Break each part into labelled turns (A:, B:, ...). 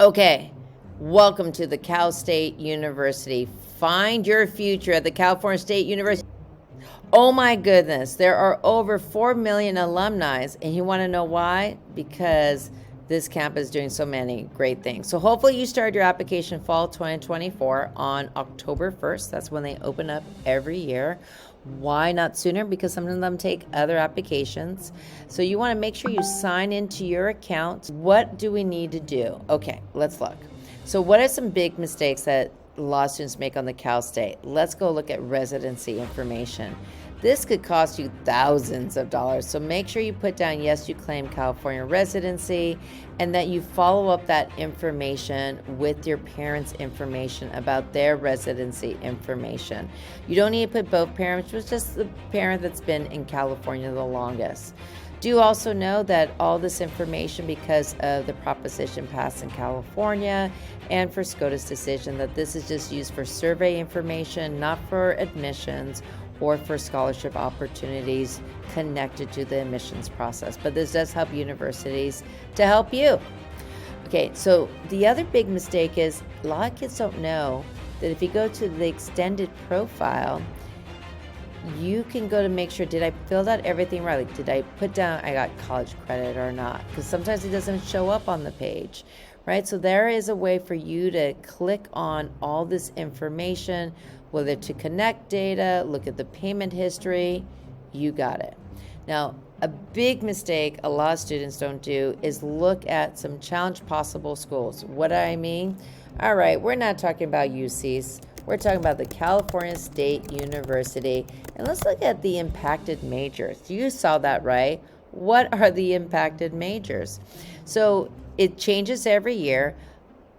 A: Okay, welcome to the Cal State University. Find your future at the California State University. Oh my goodness, there are over 4 million alumni, and you want to know why? Because this campus is doing so many great things. So hopefully you start your application fall 2024 on October 1st. That's when they open up every year. Why not sooner? Because some of them take other applications. So you want to make sure you sign into your account. What do we need to do? Okay, let's look. So what are some big mistakes that law students make on the Cal State? Let's go look at residency information. This could cost you thousands of dollars. So make sure you put down, yes, you claim California residency, and that you follow up that information with your parents' information about their residency information. You don't need to put both parents, but just the parent that's been in California the longest. Do also know that all this information, because of the proposition passed in California and for SCOTUS decision, that this is just used for survey information, not for admissions or for scholarship opportunities connected to the admissions process. But this does help universities to help you. Okay, so the other big mistake is a lot of kids don't know that if you go to the extended profile, you can go to make sure, did I fill out everything right? Like, did I put down I got college credit or not? Because sometimes it doesn't show up on the page, right? So there is a way for you to click on all this information, whether to connect data, look at the payment history, you got it. Now, a big mistake a lot of students don't do is look at some challenge possible schools. What do I mean? All right, we're not talking about UCs. We're talking about the California State University. And let's look at the impacted majors. You saw that, right? What are the impacted majors? So it changes every year.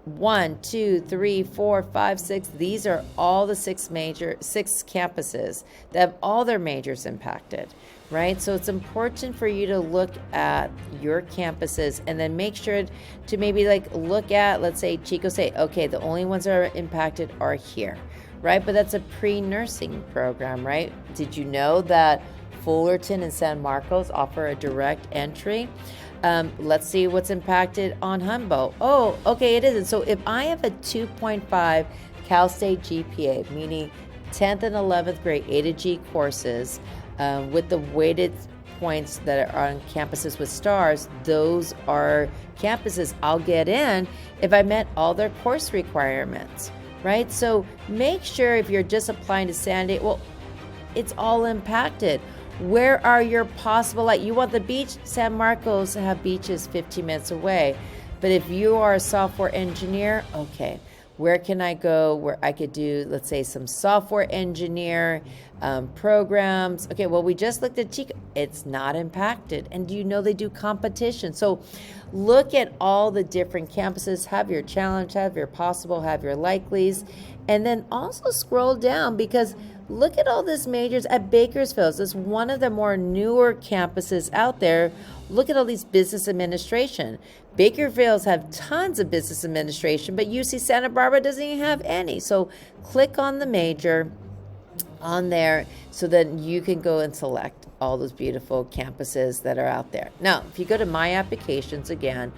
A: 1, 2, 3, 4, 5, 6. These are all the six campuses that have all their majors impacted, right? So it's important for you to look at your campuses and then make sure to maybe look at, let's say Chico State, okay, the only ones that are impacted are here, right? But that's a pre-nursing program, right? Did you know that Fullerton and San Marcos offer a direct entry? Let's see what's impacted on Humboldt. Oh, okay, it isn't. So if I have a 2.5 Cal State GPA, meaning 10th and 11th grade A to G courses, with the weighted points that are on campuses with stars, those are campuses I'll get in if I met all their course requirements, right? So make sure if you're just applying to San Diego, well, it's all impacted. Where are your possible, you want the beach? San Marcos have beaches 15 minutes away. But if you are a software engineer, okay, where can I go where I could do, let's say, some software engineer programs? Okay, well, we just looked at Chico. It's not impacted. And do you know they do competition? So look at all the different campuses, have your challenge, have your possible, have your likelies, and then also scroll down because look at all these majors at Bakersfield. It's one of the more newer campuses out there. Look at all these business administration. Bakersfield have tons of business administration, but UC Santa Barbara doesn't even have any. So click on the major on there so that you can go and select all those beautiful campuses that are out there. Now, if you go to My Applications again,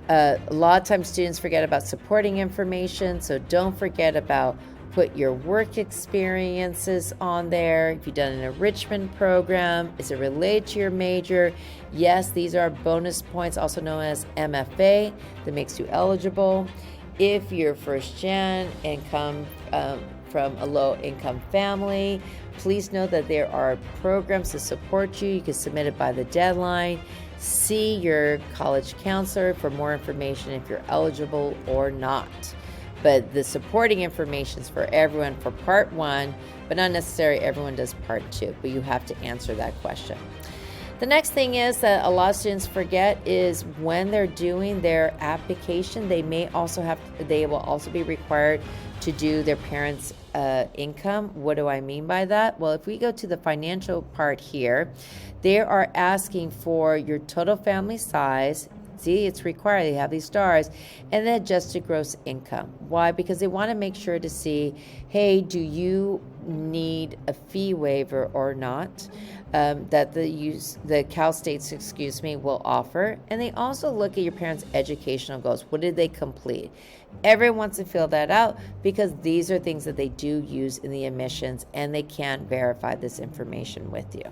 A: a lot of times students forget about supporting information, so don't forget about put your work experiences on there. If you've done an enrichment program, is it related to your major? Yes, these are bonus points, also known as MFA, that makes you eligible. If you're first gen and come from a low income family, please know that there are programs to support you. You can submit it by the deadline. See your college counselor for more information if you're eligible or not. But the supporting information is for everyone for part 1, but not necessarily everyone does part 2, but you have to answer that question. The next thing is that a lot of students forget is when they're doing their application, they will also be required to do their parents' income. What do I mean by that? Well, if we go to the financial part here, they are asking for your total family size, See, it's required. They have these stars. And then adjusted gross income. Why? Because they want to make sure to see, hey, do you need a fee waiver or not? That the Cal States, will offer. And they also look at your parents' educational goals. What did they complete? Everyone wants to fill that out because these are things that they do use in the admissions, and they can verify this information with you.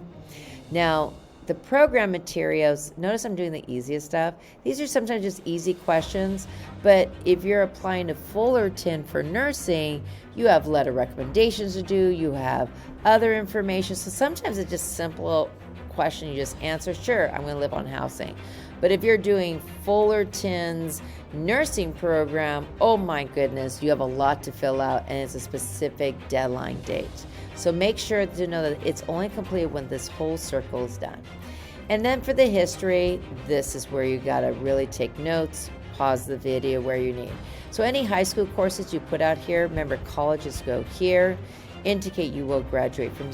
A: Now, the program materials, notice I'm doing the easiest stuff. These are sometimes just easy questions, but if you're applying to Fullerton for nursing, you have letter recommendations to do, you have other information. So sometimes it's just simple question you just answer, sure, I'm going to live on housing. But if you're doing Fullerton's nursing program, oh my goodness, you have a lot to fill out, and it's a specific deadline date. So make sure to know that it's only completed when this whole circle is done. And then for the history, this is where you got to really take notes, pause the video where you need. So any high school courses you put out here, remember colleges go here, indicate you will graduate from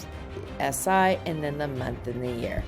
A: SI, and then the month and the year.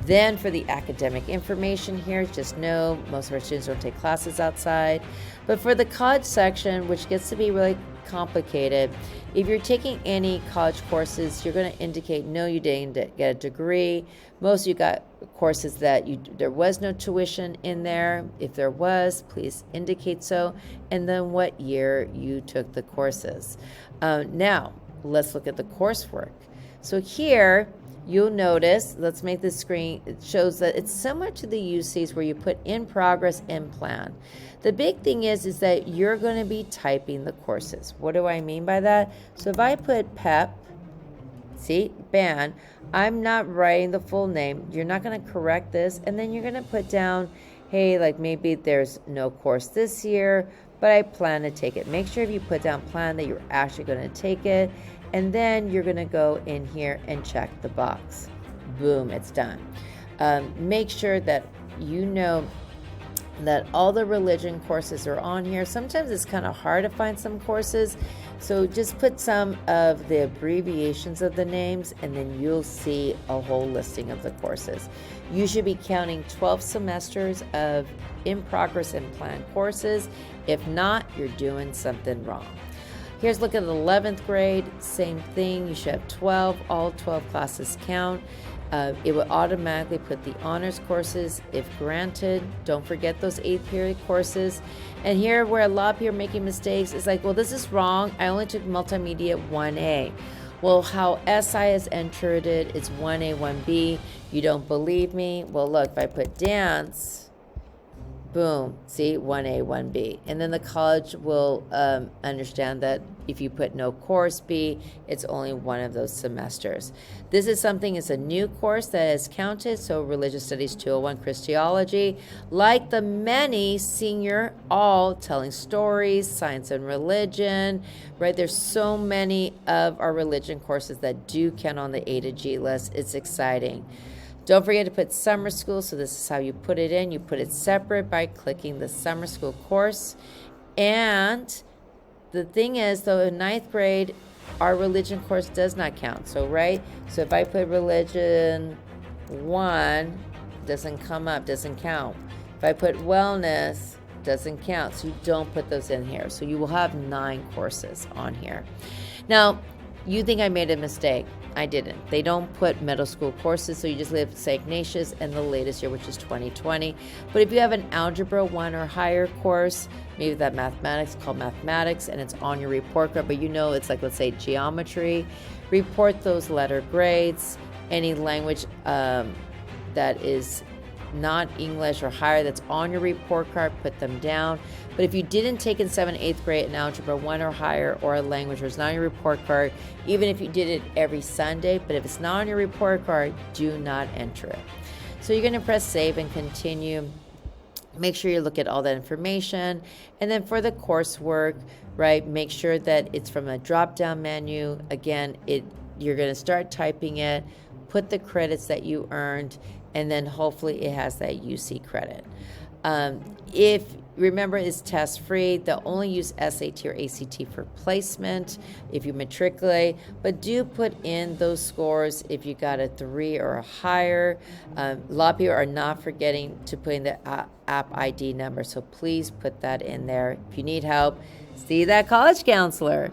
A: Then for the academic information here, just know most of our students don't take classes outside. But for the college section, which gets to be really complicated, if you're taking any college courses, you're going to indicate no, you didn't get a degree. Most of you got courses that there was no tuition in there. If there was, please indicate so. And then what year you took the courses. Now, let's look at the coursework. So here, you'll notice, let's make this screen, it shows that it's similar to the UCs where you put in progress and plan. The big thing is that you're going to be typing the courses. What do I mean by that? So if I put PEP, see, band, I'm not writing the full name. You're not going to correct this. And then you're going to put down, hey, like maybe there's no course this year, but I plan to take it. Make sure if you put down plan that you're actually going to take it. And then you're going to go in here and check the box. Boom, it's done. Make sure that you know that all the religion courses are on here. Sometimes it's kind of hard to find some courses, so just put some of the abbreviations of the names, and then you'll see a whole listing of the courses. You should be counting 12 semesters of in progress and planned courses. If not, you're doing something wrong. Here's a look at the 11th grade, same thing. You should have 12, all 12 classes count. It will automatically put the honors courses if granted. Don't forget those 8th period courses. And here where a lot of people are making mistakes is like, well, this is wrong. I only took multimedia 1A. Well, how SI has entered it, it's 1A, 1B. You don't believe me? Well, look, if I put dance, boom, see, 1A, 1B. And then the college will understand that if you put no course B, it's only one of those semesters. This is something, it's a new course that is counted, so Religious Studies 201 Christology, like the many senior, all telling stories, science and religion, right? There's so many of our religion courses that do count on the A to G list. It's exciting. Don't forget to put summer school, so this is how you put it in. You put it separate by clicking the summer school course. And the thing is, though, in 9th grade, our religion course does not count. So, right? So if I put religion 1, doesn't come up, doesn't count. If I put wellness, doesn't count. So you don't put those in here. So you will have 9 courses on here. Now, you think I made a mistake. I didn't. They don't put middle school courses, so you just leave St. Ignatius and the latest year, which is 2020. But if you have an Algebra 1 or higher course, maybe that mathematics called mathematics, and it's on your report card, but you know it's like, let's say, geometry, report those letter grades. Any language that is not English or higher that's on your report card, put them down. But if you didn't take in 7th, 8th grade in Algebra 1 or higher, or a language or it's not on your report card, even if you did it every Sunday, but if it's not on your report card, do not enter it. So you're going to press save and continue. Make sure you look at all that information. And then for the coursework, right, make sure that it's from a drop-down menu. Again, you're going to start typing it, put the credits that you earned, and then hopefully it has that UC credit. If remember, it's test free. They'll only use SAT or ACT for placement if you matriculate, but do put in those scores if you got a 3 or higher. A lot of people are not forgetting to put in the app ID number, so please put that in there. If you need help, see that college counselor.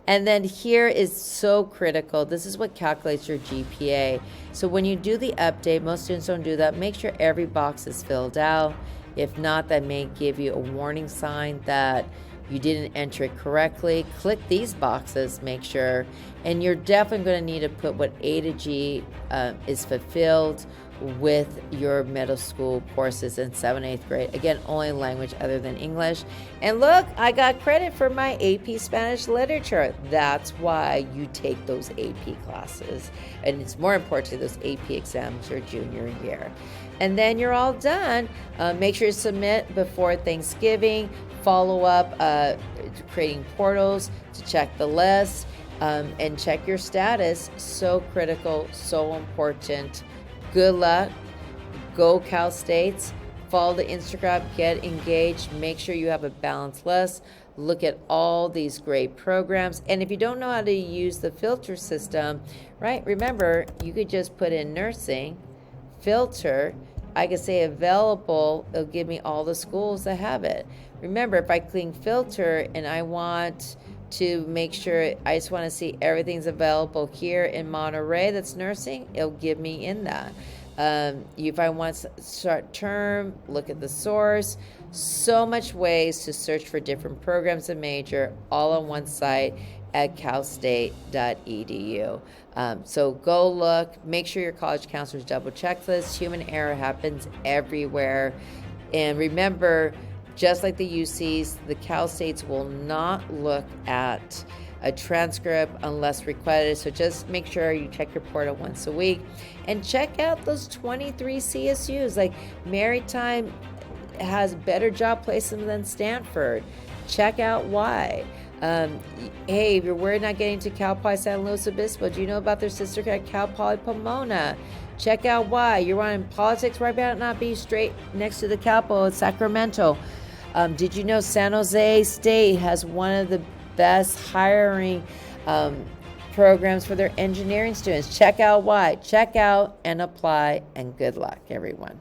A: And then here is so critical. This is what calculates your GPA. So when you do the update, most students don't do that. Make sure every box is filled out. If not, that may give you a warning sign that you didn't enter it correctly. Click these boxes, make sure. And you're definitely going to need to put what A to G is fulfilled with your middle school courses in 7th and 8th grade. Again, only language other than English. And look, I got credit for my AP Spanish literature. That's why you take those AP classes. And it's more important, those AP exams your junior year. And then you're all done. Make sure you submit before Thanksgiving. Follow up, creating portals to check the list, and check your status. So critical, so important. Good luck. Go Cal States. Follow the Instagram. Get engaged. Make sure you have a balanced list. Look at all these great programs. And if you don't know how to use the filter system, right, remember, you could just put in nursing, filter. I could say available. It'll give me all the schools that have it. Remember, if I click filter and I want to make sure, I just want to see everything's available here in Monterey that's nursing, it'll give me in that. If I want to start term, look at the source. So much ways to search for different programs and major all on one site at calstate.edu. So go look, make sure your college counselors double check this. Human error happens everywhere. And remember, just like the UCs, the Cal States will not look at a transcript unless requested. So just make sure you check your portal once a week and check out those 23 CSUs. Like Maritime has better job placement than Stanford. Check out why. Hey, if you're worried not getting to Cal Poly San Luis Obispo, do you know about their sister at Cal Poly Pomona? Check out why. You're running politics, right about not be straight next to the Capo at Sacramento. Did you know San Jose State has one of the best hiring programs for their engineering students? Check out why. Check out and apply, and good luck, everyone.